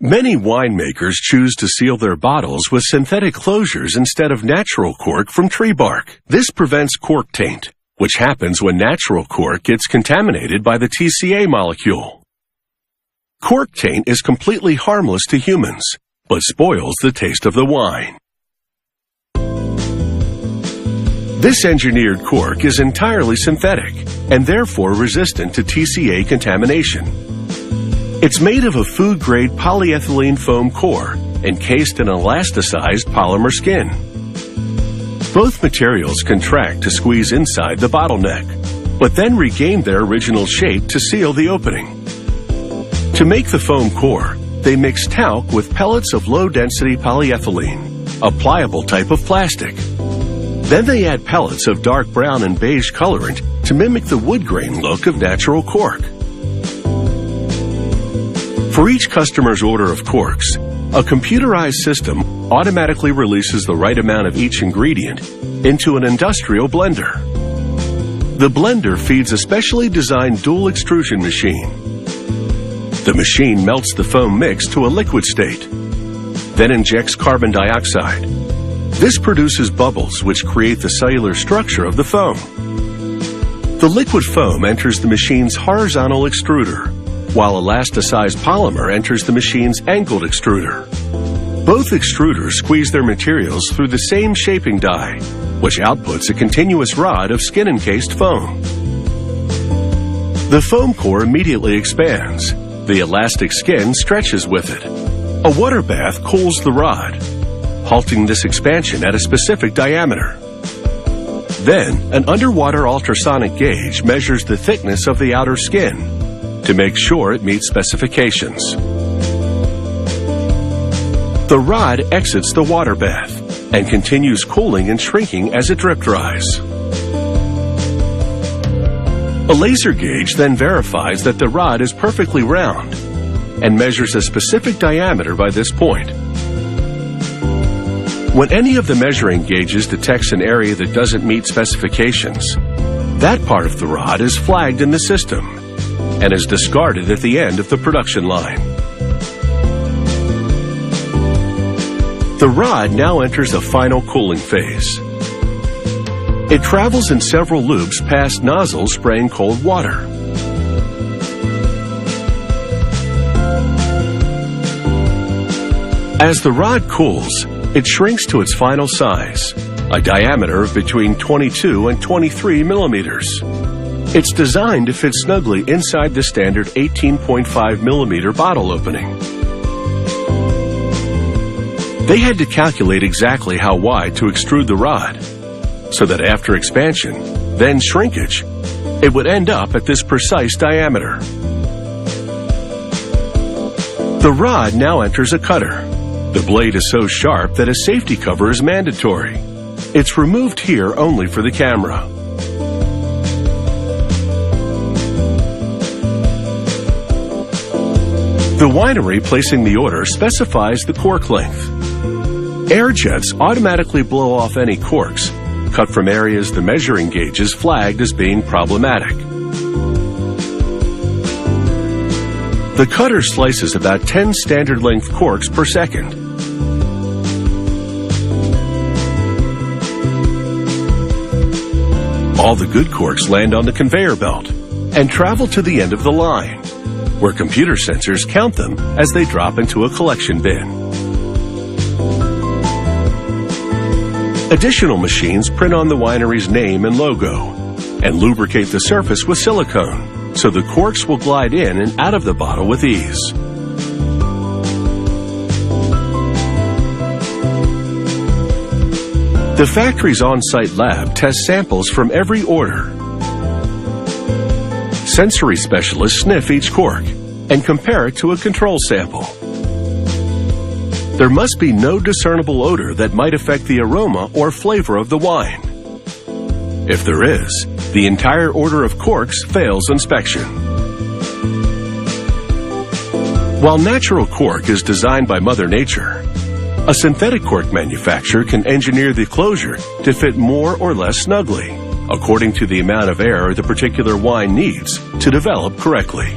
Many winemakers choose to seal their bottles with synthetic closures instead of natural cork from tree bark. This prevents cork taint, which happens when natural cork gets contaminated by the TCA molecule. Cork taint is completely harmless to humans, but spoils the taste of the wine. This engineered cork is entirely synthetic and therefore resistant to TCA contamination. It's made of a food-grade polyethylene foam core encased in elasticized polymer skin. Both materials contract to squeeze inside the bottleneck, but then regain their original shape to seal the opening. To make the foam core, they mix talc with pellets of low-density polyethylene, a pliable type of plastic. Then they add pellets of dark brown and beige colorant to mimic the wood grain look of natural cork. For each customer's order of corks, a computerized system automatically releases the right amount of each ingredient into an industrial blender. The blender feeds a specially designed dual extrusion machine. The machine melts the foam mix to a liquid state, then injects carbon dioxide. This produces bubbles which create the cellular structure of the foam. The liquid foam enters the machine's horizontal extruder, while elasticized polymer enters the machine's angled extruder. Both extruders squeeze their materials through the same shaping die, which outputs a continuous rod of skin-encased foam. The foam core immediately expands. The elastic skin stretches with it. A water bath cools the rod, halting this expansion at a specific diameter. Then, an underwater ultrasonic gauge measures the thickness of the outer skin to make sure it meets specifications. The rod exits the water bath and continues cooling and shrinking as it drip dries. A laser gauge then verifies that the rod is perfectly round and measures a specific diameter by this point. When any of the measuring gauges detects an area that doesn't meet specifications, that part of the rod is flagged in the system and is discarded at the end of the production line. The rod now enters a final cooling phase. It travels in several loops past nozzles spraying cold water. As the rod cools, it shrinks to its final size, a diameter of between 22 and 23 millimeters. It's designed to fit snugly inside the standard 18.5 millimeter bottle opening. They had to calculate exactly how wide to extrude the rod, so that after expansion, then shrinkage, it would end up at this precise diameter. The rod now enters a cutter. The blade is so sharp that a safety cover is mandatory. It's removed here only for the camera. The winery placing the order specifies the cork length. Air jets automatically blow off any corks cut from areas the measuring gauges flagged as being problematic. The cutter slices about 10 standard length corks per second. All the good corks land on the conveyor belt and travel to the end of the line, where computer sensors count them as they drop into a collection bin. Additional machines print on the winery's name and logo and lubricate the surface with silicone so the corks will glide in and out of the bottle with ease. The factory's on-site lab tests samples from every order. Sensory specialists sniff each cork and compare it to a control sample. There must be no discernible odor that might affect the aroma or flavor of the wine. If there is, the entire order of corks fails inspection. While natural cork is designed by Mother Nature, a synthetic cork manufacturer can engineer the closure to fit more or less snugly, according to the amount of air the particular wine needs to develop correctly.